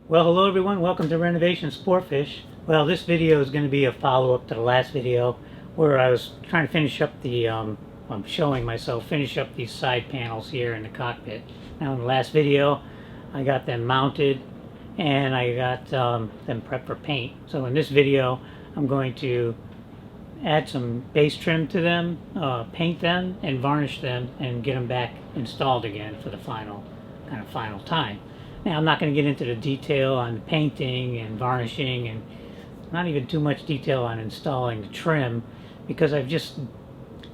Well, hello everyone, welcome to Renovation Sportfish. Well, this video is going to be a follow-up to the last video where I was trying to finish up the, I'm showing myself finish up these side panels here in the cockpit. Now in the last video, I got them mounted and I got them prepped for paint. So in this video, I'm going to add some base trim to them, paint them, and varnish them, and get them back installed again for the final time. Now I'm not going to get into the detail on painting and varnishing, and not even too much detail on installing the trim, because I've just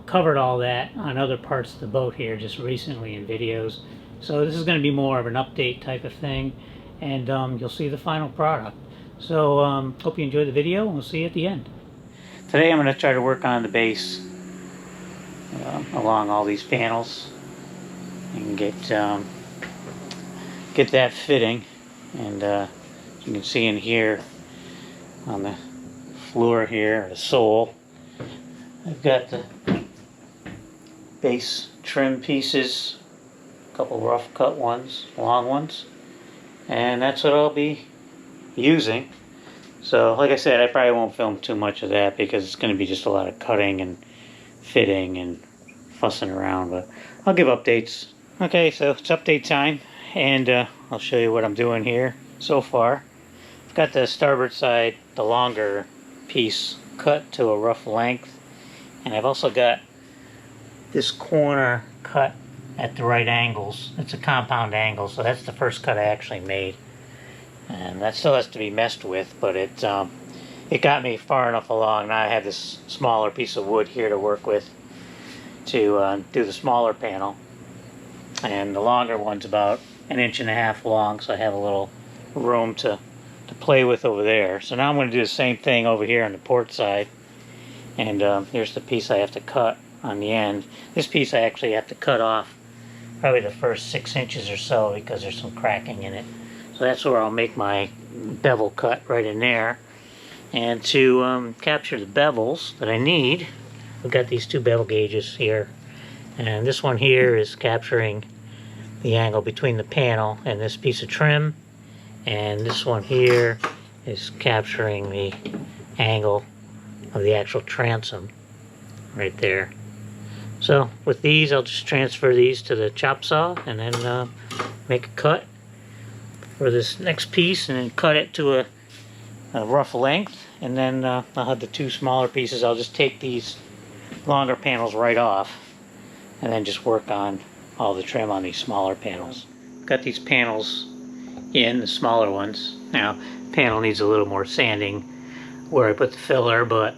covered all that on other parts of the boat here just recently in videos. So this is going to be more of an update type of thing, and you'll see the final product. So hope you enjoy the video, and we'll see you at the end. Today I'm going to try to work on the base along all these panels and get that fitting. And you can see in here on the floor here, the sole, I've got the base trim pieces, a couple rough cut ones, long ones, and that's what I'll be using. So like I said, I probably won't film too much of that because it's going to be just a lot of cutting and fitting and fussing around, but I'll give updates. Okay, so it's update time, and I'll show you what I'm doing here so far. I've got the starboard side, the longer piece, cut to a rough length, and I've also got this corner cut at the right angles. It's a compound angle, so that's the first cut I actually made. And that still has to be messed with, but it got me far enough along. Now I have this smaller piece of wood here to work with to do the smaller panel. And the longer one's about 1.5 inches long, so I have a little room to play with over there. So now I'm going to do the same thing over here on the port side. And here's the piece I have to cut on the end. This piece I actually have to cut off probably the first 6 inches or so because there's some cracking in it. So that's where I'll make my bevel cut, right in there. And to capture the bevels that I need, I've got these two bevel gauges here. And this one here is capturing the angle between the panel and this piece of trim. And this one here is capturing the angle of the actual transom right there. So with these, I'll just transfer these to the chop saw and then make a cut for this next piece, and then cut it to a rough length. And then I'll have the two smaller pieces. I'll just take these longer panels right off and then just work on all the trim on these smaller panels. Got these panels in, the smaller ones. Now, the panel needs a little more sanding where I put the filler, but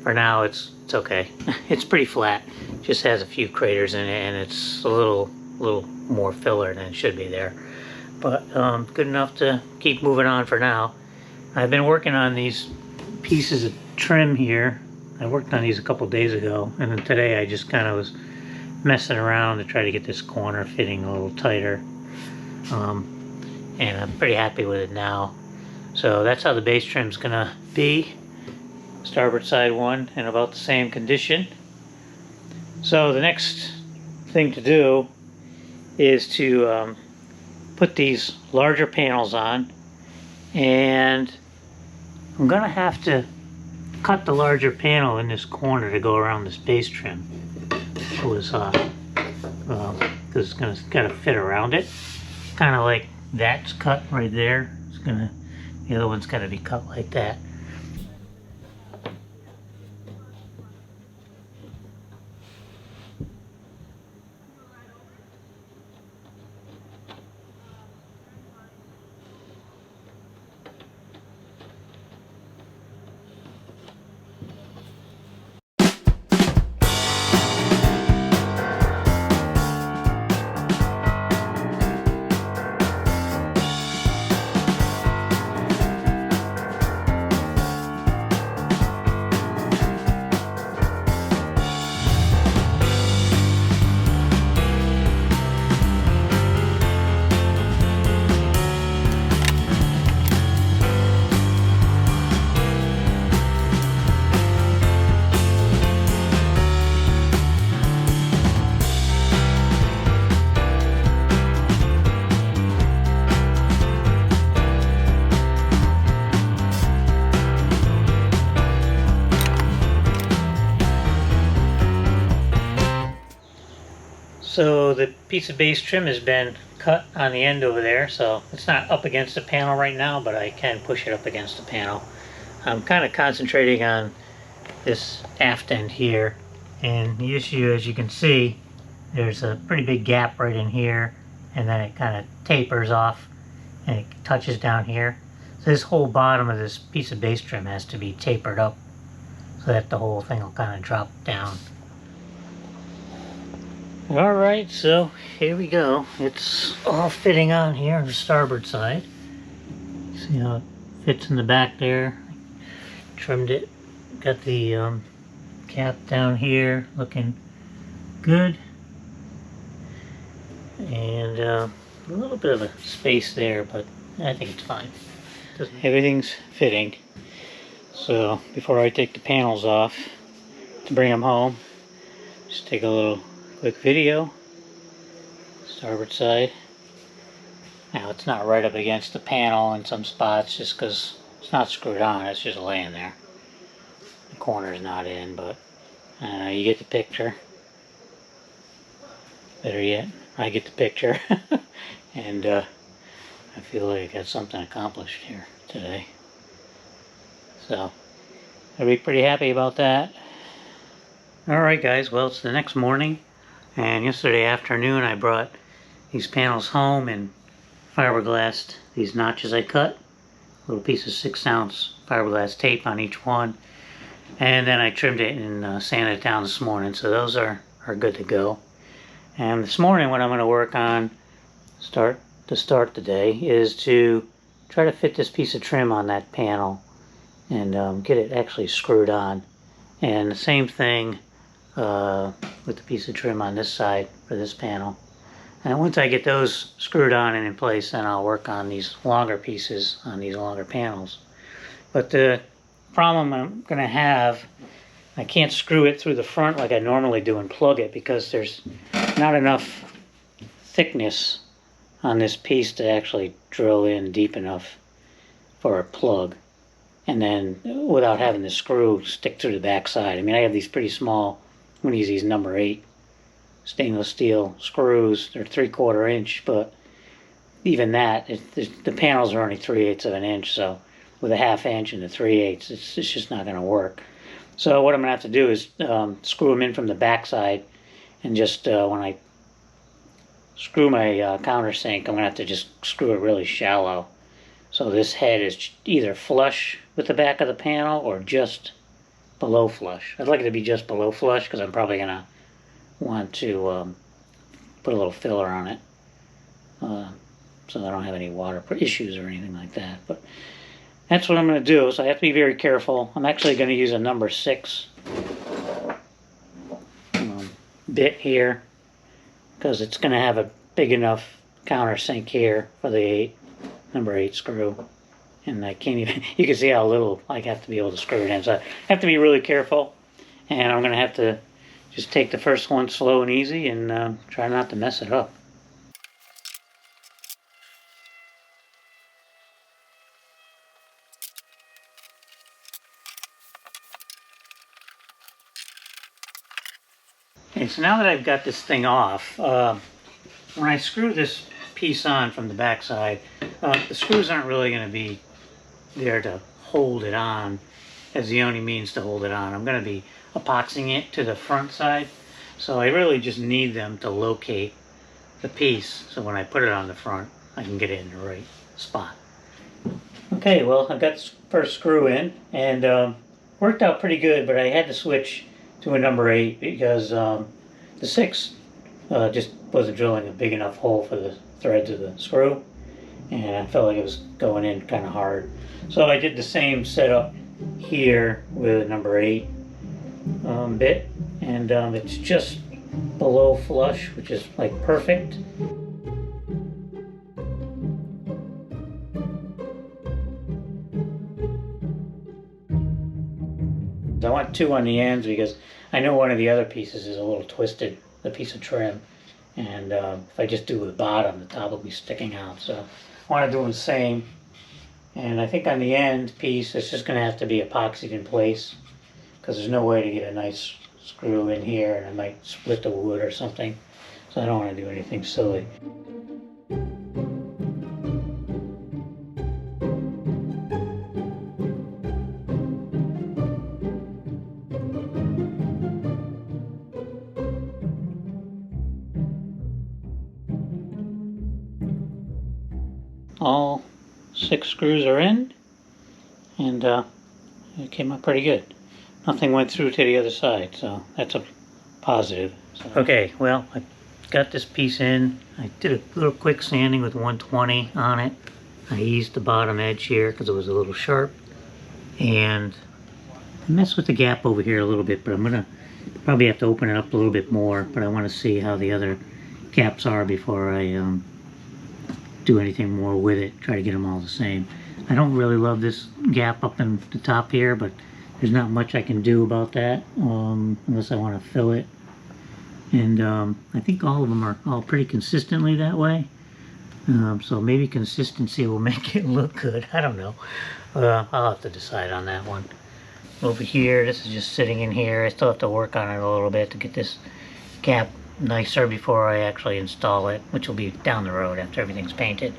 for now it's okay. It's pretty flat. Just has a few craters in it, and it's a little more filler than it should be there. But good enough to keep moving on for now. I've been working on these pieces of trim here. I worked on these a couple days ago, and then today I just kind of was messing around to try to get this corner fitting a little tighter. And I'm pretty happy with it now. So that's how the base trim's gonna be. Starboard side one in about the same condition. So the next thing to do is to put these larger panels on, and I'm gonna have to cut the larger panel in this corner to go around this base trim. It was because it's gotta fit around it, kind of like that's cut right there. The other one's got to be cut like that. So the piece of base trim has been cut on the end over there, so it's not up against the panel right now, but I can push it up against the panel. I'm kind of concentrating on this aft end here, and the issue, as you can see, there's a pretty big gap right in here, and then it kind of tapers off and it touches down here. So this whole bottom of this piece of base trim has to be tapered up so that the whole thing will kind of drop down. Alright, so here we go. It's all fitting on here on the starboard side. See how it fits in the back there. Trimmed it. Got the cap down here looking good. And a little bit of a space there, but I think it's fine. Everything's fitting. So before I take the panels off to bring them home, just take a little quick video. Starboard side. Now it's not right up against the panel in some spots just because it's not screwed on, it's just laying there. The corner's not in, but you get the picture. Better yet, I get the picture. And I feel like I got something accomplished here today. So I'll be pretty happy about that. Alright guys, well it's the next morning, and yesterday afternoon I brought these panels home and fiberglassed these notches I cut. A little piece of 6-ounce fiberglass tape on each one. And then I trimmed it and sanded it down this morning, so those are good to go. And this morning what I'm going to work on to start the day is to try to fit this piece of trim on that panel and get it actually screwed on. And the same thing with the piece of trim on this side for this panel. And once I get those screwed on and in place, then I'll work on these longer pieces on these longer panels. But the problem I'm going to have, I can't screw it through the front like I normally do and plug it because there's not enough thickness on this piece to actually drill in deep enough for a plug. And then without having the screw stick through the back side. I mean, I have these pretty small, I'm going to use these number 8 stainless steel screws. They're 3/4 inch, but even that, the panels are only 3/8 of an inch, so with a 1/2 inch and a 3/8, it's just not going to work. So what I'm going to have to do is screw them in from the back side, and just when I screw my countersink, I'm going to have to just screw it really shallow. So this head is either flush with the back of the panel or just below flush. I'd like it to be just below flush because I'm probably going to want to put a little filler on it so I don't have any water issues or anything like that. But that's what I'm going to do, so I have to be very careful. I'm actually going to use a number 6 bit here because it's going to have a big enough countersink here for the number 8 screw. And I can't even, you can see how little I have to be able to screw it in. So I have to be really careful, and I'm going to have to just take the first one slow and easy and try not to mess it up. Okay, so now that I've got this thing off, when I screw this piece on from the back side, the screws aren't really going to be there to hold it on as the only means to hold it on. I'm going to be epoxying it to the front side, so I really just need them to locate the piece, so when I put it on the front I can get it in the right spot. Okay, well I've got the first screw in, and worked out pretty good, but I had to switch to a number 8 because the 6 just wasn't drilling a big enough hole for the threads of the screw, and I felt like it was going in kind of hard. So I did the same setup here with a number 8 bit, and it's just below flush, which is like perfect. I want 2 on the ends because I know one of the other pieces is a little twisted, the piece of trim, and if I just do the bottom, the top will be sticking out. So I want to do the same, and I think on the end piece it's just going to have to be epoxied in place because there's no way to get a nice screw in here, and I might split the wood or something. So so I don't want to do anything silly. All 6 screws are in, and it came out pretty good. Nothing went through to the other side, so that's a positive. So. Okay, well, I got this piece in. I did a little quick sanding with 120 on it. I eased the bottom edge here because it was a little sharp, and I messed with the gap over here a little bit, but I'm gonna probably have to open it up a little bit more, but I want to see how the other gaps are before I do anything more with it. Try to get them all the same. I don't really love this gap up in the top here, but there's not much I can do about that unless I want to fill it. And I think all of them are all pretty consistently that way. So maybe consistency will make it look good. I don't know. I'll have to decide on that one. Over here, this is just sitting in here. I still have to work on it a little bit to get this gap nicer before I actually install it, which will be down the road after everything's painted.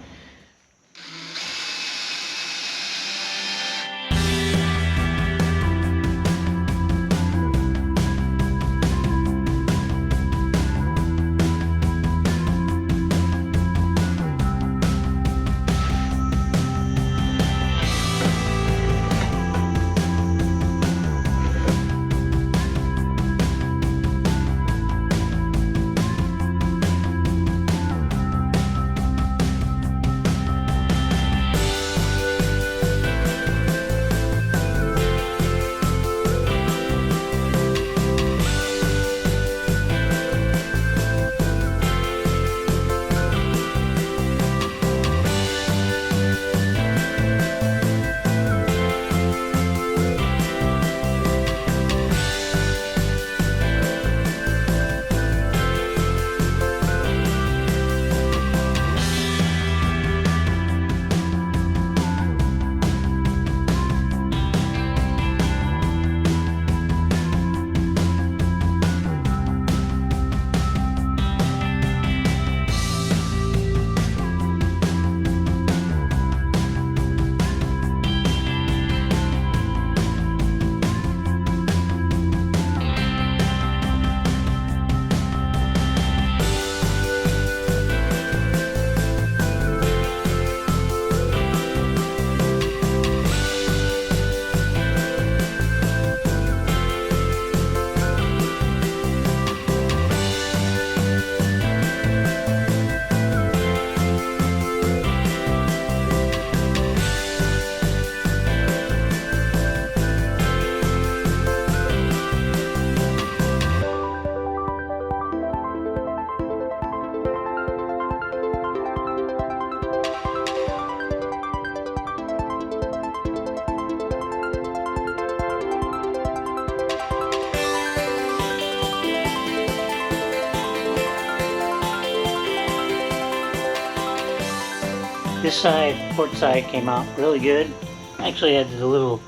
This side, port side, came out really good. Actually had a little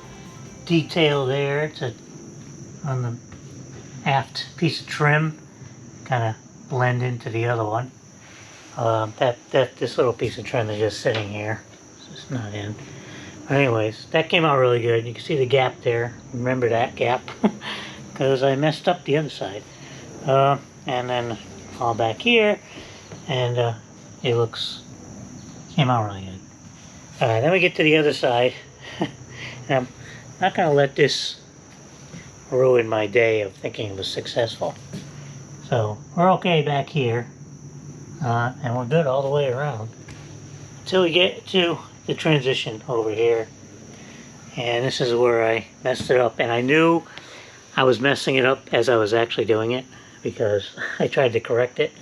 detail there on the aft piece of trim, kind of blend into the other one. This little piece of trim is just sitting here. It's just not in. But anyways, that came out really good. You can see the gap there. Remember that gap because I messed up the other side. And then all back here, and it came out really good. Alright, then we get to the other side. And I'm not going to let this ruin my day of thinking it was successful. So we're okay back here, and we're good all the way around until we get to the transition over here. And this is where I messed it up, and I knew I was messing it up as I was actually doing it because I tried to correct it.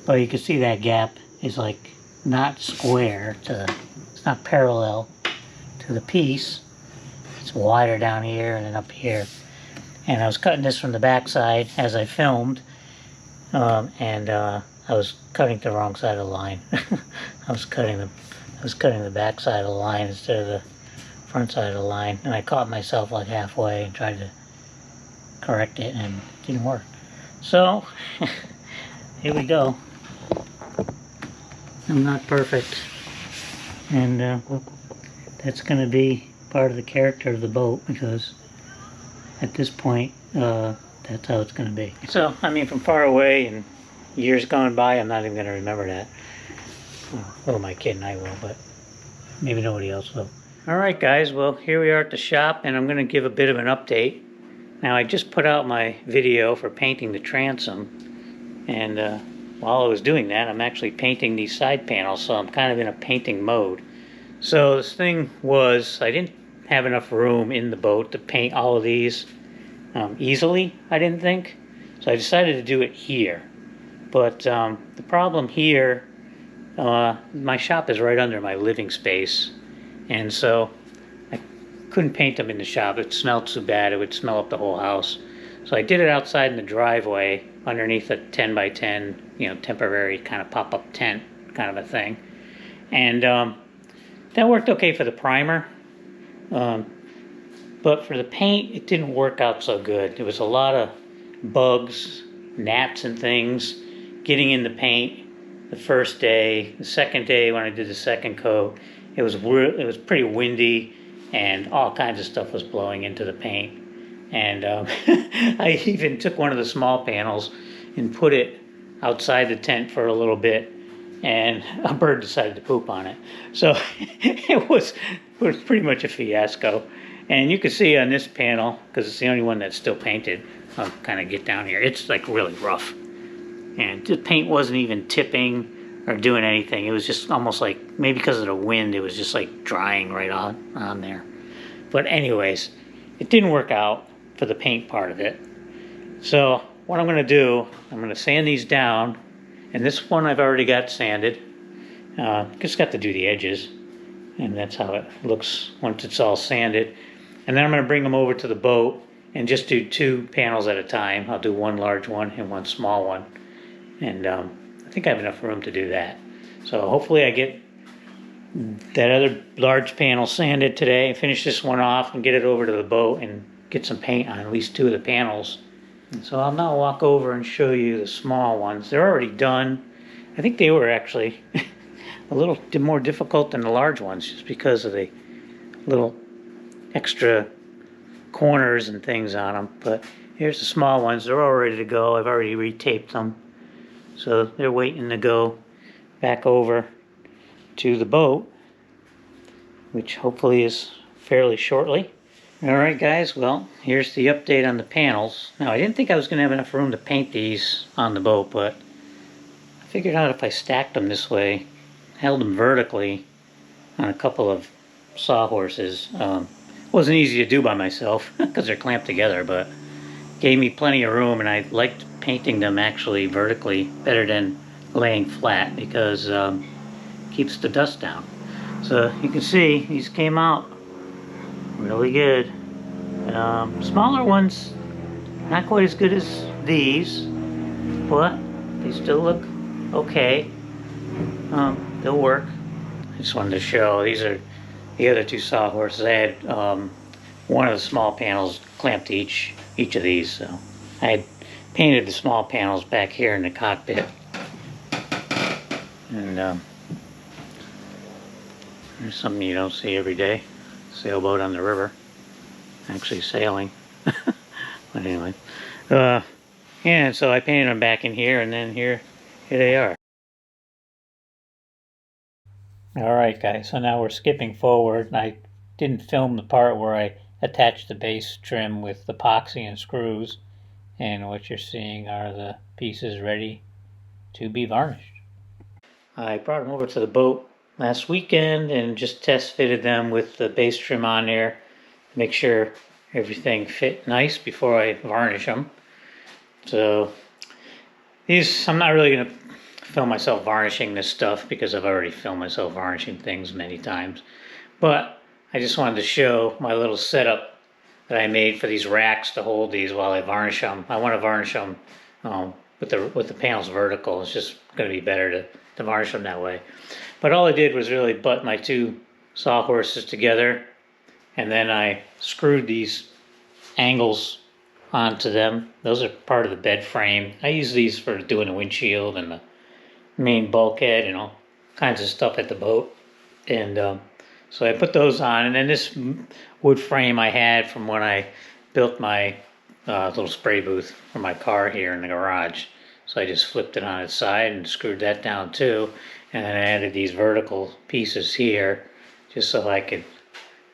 But you can see that gap is like not square it's not parallel to the piece. It's wider down here and then up here. And I was cutting this from the back side as I filmed, and I was cutting the wrong side of the line. I was cutting the back side of the line instead of the front side of the line, and I caught myself like halfway and tried to correct it, and it didn't work. So here we go. I'm not perfect, and that's going to be part of the character of the boat, because at this point that's how it's going to be. So I mean, from far away and years gone by, I'm not even going to remember that. Oh, my kid and I will, but maybe nobody else will. Alright guys, well here we are at the shop, and I'm going to give a bit of an update. Now I just put out my video for painting the transom, and while I was doing that I'm actually painting these side panels, so I'm kind of in a painting mode. So this thing was, I didn't have enough room in the boat to paint all of these easily, I didn't think. So I decided to do it here. But the problem here, my shop is right under my living space, and so I couldn't paint them in the shop. It smelled too bad. It would smell up the whole house. So I did it outside in the driveway underneath a 10 by 10, temporary kind of pop-up tent kind of a thing. And that worked okay for the primer. But for the paint, it didn't work out so good. There was a lot of bugs, gnats and things getting in the paint the first day. The second day when I did the second coat, it was pretty windy, and all kinds of stuff was blowing into the paint. And I even took one of the small panels and put it outside the tent for a little bit, and a bird decided to poop on it. So it was pretty much a fiasco. And you can see on this panel, because it's the only one that's still painted, I'll kind of get down here, it's like really rough. And the paint wasn't even tipping or doing anything. It was just almost like, maybe because of the wind, it was just like drying right on there. But anyways, it didn't work out for the paint part of it. So what I'm going to do, I'm going to sand these down. And this one I've already got sanded. Just got to do the edges. And that's how it looks once it's all sanded. And then I'm going to bring them over to the boat and just do 2 panels at a time. I'll do one large one and one small one. And I think I have enough room to do that. So hopefully I get that other large panel sanded today, finish this one off and get it over to the boat and get some paint on at least 2 of the panels. And so I'll now walk over and show you the small ones. They're already done. I think they were actually a little more difficult than the large ones, just because of the little extra corners and things on them. But here's the small ones. They're all ready to go. I've already retaped them. So they're waiting to go back over to the boat, which hopefully is fairly shortly. Alright guys, well, here's the update on the panels. Now I didn't think I was going to have enough room to paint these on the boat, but I figured out if I stacked them this way, held them vertically on a couple of sawhorses. Wasn't easy to do by myself because they're clamped together, but gave me plenty of room, and I liked painting them actually vertically better than laying flat, because keeps the dust down. So you can see these came out really good. Smaller ones, not quite as good as these, but they still look okay. They'll work. I just wanted to show, these are the other 2 sawhorses. I had one of the small panels clamped to each of these, so I had painted the small panels back here in the cockpit. And there's something you don't see every day. Sailboat on the river. Actually sailing. But anyway. And so I painted them back in here, and then here they are. Alright guys, so now we're skipping forward. I didn't film the part where I attached the base trim with epoxy and screws, and what you're seeing are the pieces ready to be varnished. I brought them over to the boat last weekend and just test fitted them with the base trim on there to make sure everything fit nice before I varnish them. So these, I'm not really going to film myself varnishing this stuff because I've already filmed myself varnishing things many times. But I just wanted to show my little setup that I made for these racks to hold these while I varnish them. I want to varnish them with the panels vertical. It's just going to be better to varnish them that way. But all I did was really butt my 2 sawhorses together, and then I screwed these angles onto them. Those are part of the bed frame. I use these for doing the windshield and the main bulkhead and all kinds of stuff at the boat. And so I put those on, and then this wood frame I had from when I built my little spray booth for my car here in the garage. So I just flipped it on its side and screwed that down too. And then I added these vertical pieces here just so I could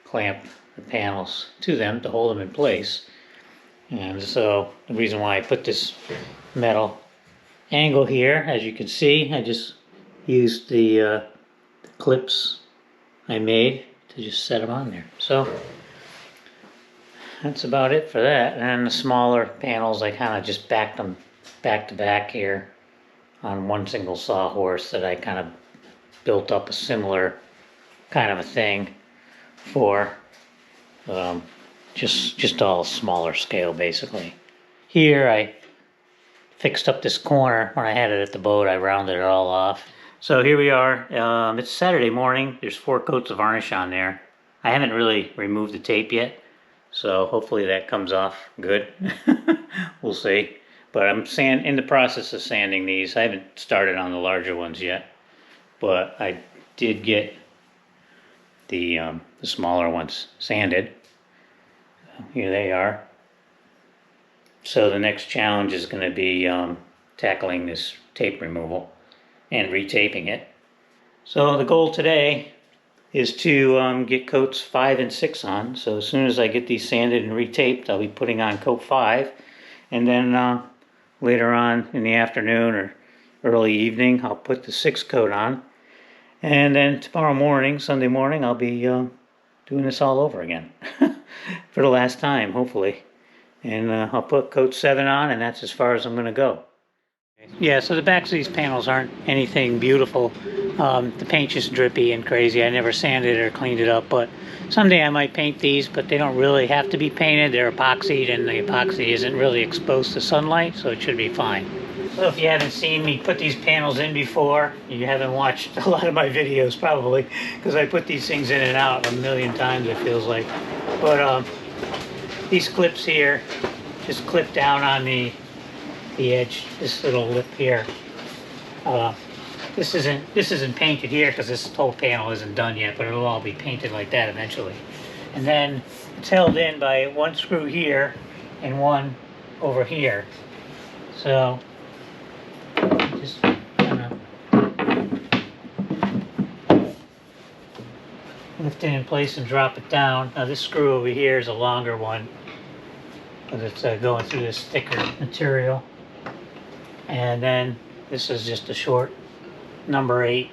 clamp the panels to them to hold them in place. And so the reason why I put this metal angle here, as you can see, I just used the clips I made to just set them on there. So that's about it for that. And then the smaller panels, I kind of just backed them back to back here on one single sawhorse that I kind of built up a similar kind of a thing for just all smaller scale basically. Here I fixed up this corner. When I had it at the boat, I rounded it all off. So here we are. It's Saturday morning. There's 4 coats of varnish on there. I haven't really removed the tape yet, so hopefully that comes off good. We'll see. But I'm in the process of sanding these. I haven't started on the larger ones yet, but I did get the smaller ones sanded. Here they are. So the next challenge is going to be tackling this tape removal and retaping it. So the goal today is to get coats 5 and 6 on. So as soon as I get these sanded and retaped, I'll be putting on coat 5, and then later on in the afternoon or early evening, I'll put the 6 coat on. And then tomorrow morning, Sunday morning, I'll be doing this all over again for the last time, hopefully. And I'll put coat 7 on, and that's as far as I'm going to go. Yeah, so the backs of these panels aren't anything beautiful. The paint's just drippy and crazy. I never sanded it or cleaned it up, but someday I might paint these, but they don't really have to be painted. They're epoxied, and the epoxy isn't really exposed to sunlight, so it should be fine. So if you haven't seen me put these panels in before, you haven't watched a lot of my videos probably, because I put these things in and out a million times, it feels like. But these clips here just clip down on the edge, this little lip here. This isn't painted here because this whole panel isn't done yet, but it'll all be painted like that eventually. And then it's held in by one screw here and one over here. So just kind of lift it in place and drop it down. Now this screw over here is a longer one, but it's going through this thicker material. And then this is just a short number 8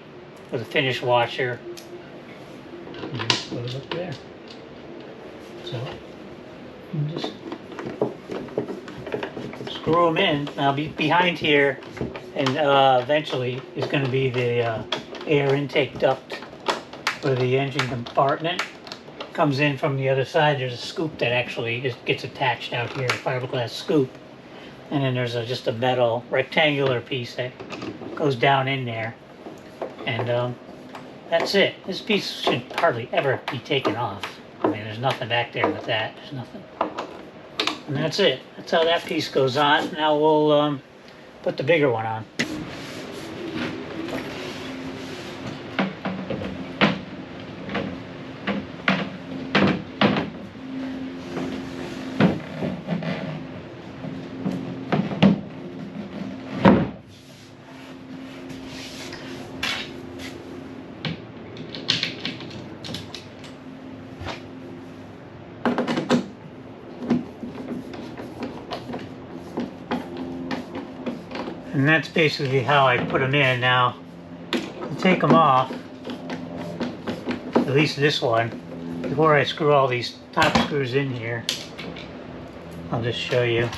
with a finish washer. And just put it up there. So you just screw them in. Now behind here, and eventually is going to be the air intake duct for the engine compartment. Comes in from the other side. There's a scoop that actually gets attached out here, a fiberglass scoop. And then there's just a metal rectangular piece that goes down in there. And that's it. This piece should hardly ever be taken off. I mean, there's nothing back there with that. There's nothing. And that's it. That's how that piece goes on. Now we'll put the bigger one on. And that's basically how I put them in. Now, to take them off, at least this one, before I screw all these top screws in here, I'll just show you.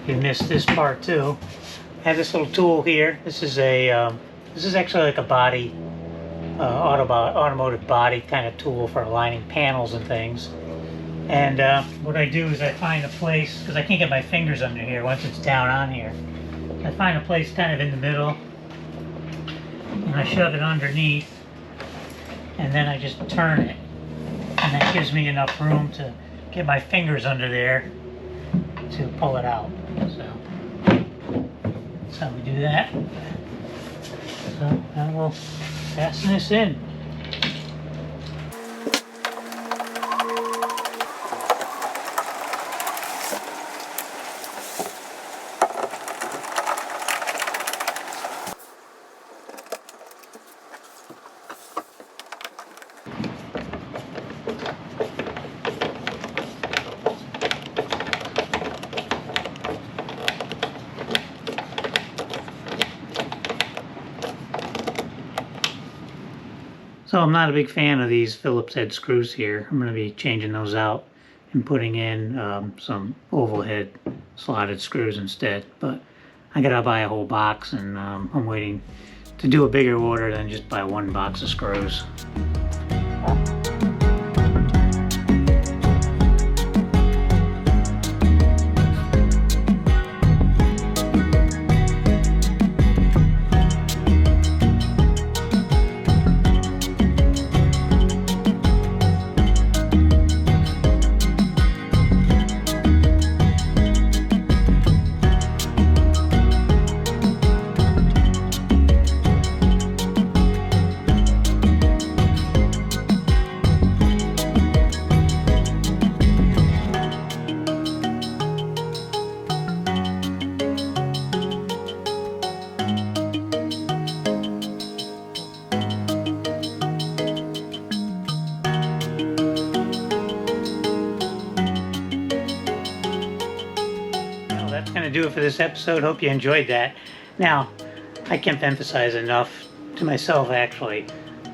You missed this part too. I have this little tool here. This is actually like a body, automotive body kind of tool for aligning panels and things. And what I do is I find a place, because I can't get my fingers under here once it's down on here. I find a place kind of in the middle, and I shove it underneath, and then I just turn it, and that gives me enough room to get my fingers under there to pull it out. So that's how we do that. So now we'll fasten this in. So I'm not a big fan of these Phillips head screws here. I'm going to be changing those out and putting in some oval head slotted screws instead. But I gotta buy a whole box, and I'm waiting to do a bigger order than just buy one box of screws. That's going to do it for this episode. Hope you enjoyed that. Now, I can't emphasize enough to myself, actually,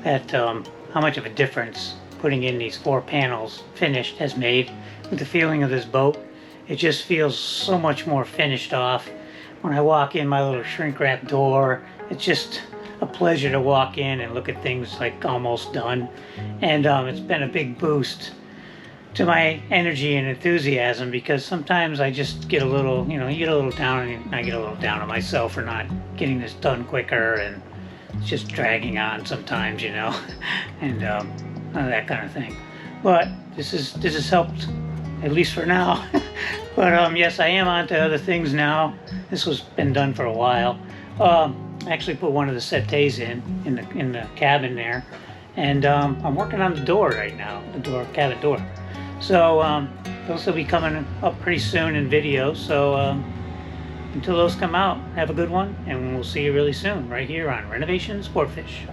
that how much of a difference putting in these 4 panels finished has made with the feeling of this boat. It just feels so much more finished off. When I walk in my little shrink wrap door, it's just a pleasure to walk in and look at things like almost done. And it's been a big boost to my energy and enthusiasm, because sometimes I just get a little, you get a little down, and I get a little down on myself for not getting this done quicker, and it's just dragging on sometimes, and that kind of thing. But this has helped, at least for now. But yes, I am on to other things now. This was been done for a while. I actually put one of the settees in the cabin there, and I'm working on the door right now, the cabin door. So those will be coming up pretty soon in videos. So until those come out, have a good one, and we'll see you really soon right here on Renovation Sportfish.